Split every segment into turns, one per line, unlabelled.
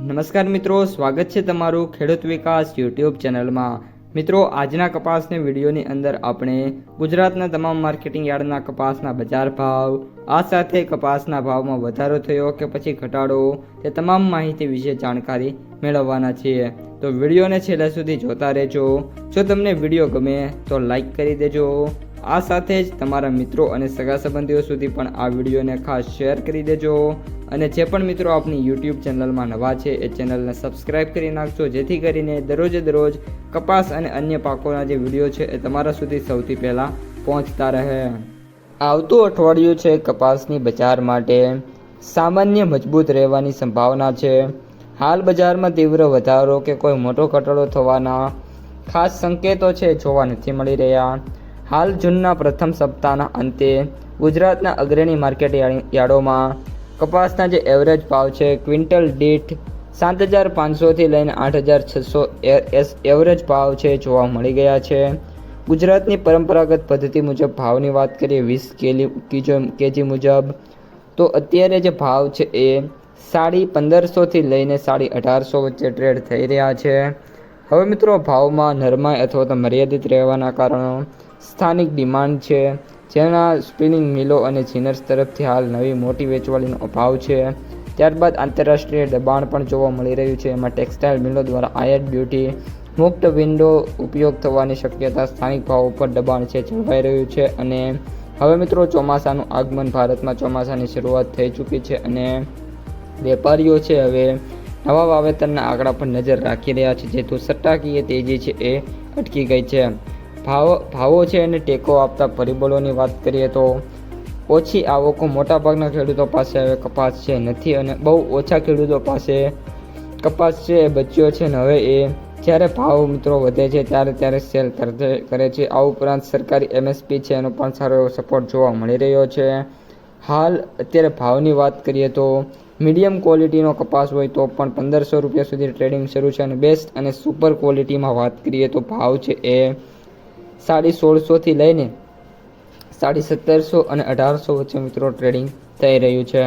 નમસ્કાર મિત્રો, સ્વાગત છે તમારું ખેડૂત વિકાસ યુટ્યુબ ચેનલમાં। મિત્રો, આજના કપાસની વિડીયોની અંદર આપણે ગુજરાતના તમામ માર્કેટિંગ યાર્ડના કપાસના બજાર ભાવ, આ સાથે કપાસના ભાવમાં વધારો થયો કે પછી ઘટાડો, તે તમામ માહિતી વિશે જાણકારી મેળવવાના છીએ। તો વિડીયોને છેલ્લે સુધી જોતા રહેજો। જો તમને વિડીયો ગમે તો લાઈક કરી દેજો। આ સાથે જ તમારા મિત્રો અને સગા સંબંધીઓ સુધી પણ આ વિડીયોને ખાસ શેર કરી દેજો। અને જે પણ મિત્રો આપણી યુટ્યુબ ચેનલમાં નવા છે એ ચેનલને સબસ્ક્રાઈબ કરી નાખજો, જેથી કરીને દરરોજ કપાસ અને અન્ય પાકોના જે વિડીયો છે એ તમારા સુધી સૌથી પહેલાં પહોંચતા રહે। આવતું અઠવાડિયું છે કપાસની બજાર માટે સામાન્ય મજબૂત રહેવાની સંભાવના છે। હાલ બજારમાં તીવ્ર વધારો કે કોઈ મોટો ઘટાડો થવાના ખાસ સંકેતો છે જોવા નથી મળી રહ્યા। હાલ જૂનના પ્રથમ સપ્તાહના અંતે ગુજરાતના અગ્રણી માર્કેટ યાર્ડોમાં કપાસના જે એવરેજ ભાવ છે ક્વિન્ટલ દીઠ 7,500થી લઈને 8,600 એવરેજ ભાવ છે જોવા મળી ગયા છે। ગુજરાતની પરંપરાગત પદ્ધતિ મુજબ ભાવની વાત કરીએ 20 કેજી મુજબ, તો અત્યારે જે ભાવ છે એ 1,500થી લઈને 1,800 વચ્ચે ટ્રેડ થઈ રહ્યા છે। હવે મિત્રો, ભાવમાં નરમાઈ અથવા તો મર્યાદિત રહેવાના કારણો સ્થાનિક ડિમાન્ડ છે, જેના સ્પિનિંગ મિલો અને જીનર્સ તરફથી હાલ નવી મોટી વેચવાલીનો અભાવ છે। ત્યારબાદ આંતરરાષ્ટ્રીય દબાણ પણ જોવા મળી રહ્યું છે। એમાં ટેક્સટાઇલ મિલો દ્વારા આયાત ડ્યુટી મુક્ત વિન્ડો ઉપયોગ થવાની શક્યતા, સ્થાનિક ભાવો પર દબાણ છે જળવાઈ રહ્યું છે। અને હવે મિત્રો, ચોમાસાનું આગમન, ભારતમાં ચોમાસાની શરૂઆત થઈ ચૂકી છે અને વેપારીઓ છે હવે નવા વાવેતરના આંકડા પર નજર રાખી રહ્યા છે, જેથી સટ્ટાકીય તેજી છે એ અટકી ગઈ છે। ભાવો છે અને ટેકો આપતા પરિબળોની વાત કરીએ તો ઓછી આવકો મોટાભાગના ખેડૂતો પાસે હવે કપાસ છે નથી અને બહુ ઓછા ખેડૂતો પાસે કપાસ છે એ બચ્યો છે ને હવે એ જ્યારે ભાવ મિત્રો વધે છે ત્યારે સેલ કરે છે। આ ઉપરાંત સરકારી MSP છે એનો પણ સારો એવો સપોર્ટ જોવા મળી રહ્યો છે। હાલ અત્યારે ભાવની વાત કરીએ તો મીડિયમ ક્વોલિટીનો કપાસ હોય તો પણ 1,500 રૂપિયા સુધી ટ્રેડિંગ શરૂ છે અને બેસ્ટ અને સુપર ક્વોલિટીમાં વાત કરીએ તો ભાવ છે એ 1,650થી લઈને 1,750 અને 1,800 વચ્ચે મિત્રો ટ્રેડિંગ થઈ રહ્યું છે।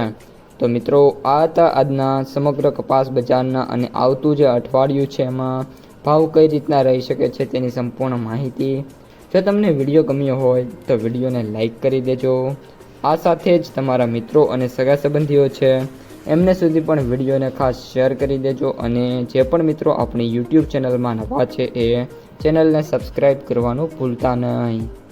તો મિત્રો, આ હતા આજના સમગ્ર કપાસ બજારના અને આવતું જે અઠવાડિયું છે એમાં ભાવ કઈ રીતના રહી શકે છે તેની સંપૂર્ણ માહિતી। જો તમને વિડીયો ગમ્યો હોય તો વિડીયોને લાઈક કરી દેજો। આ સાથે જ તમારા મિત્રો અને સગા સંબંધીઓ છે એમને સુધી પણ વિડીયોને ખાસ શેર કરી દેજો। અને જે પણ મિત્રો આપણી યુટ્યુબ ચેનલમાં નવા છે એ ચેનલને સબસ્ક્રાઈબ કરવાનું ભૂલતા નહીં।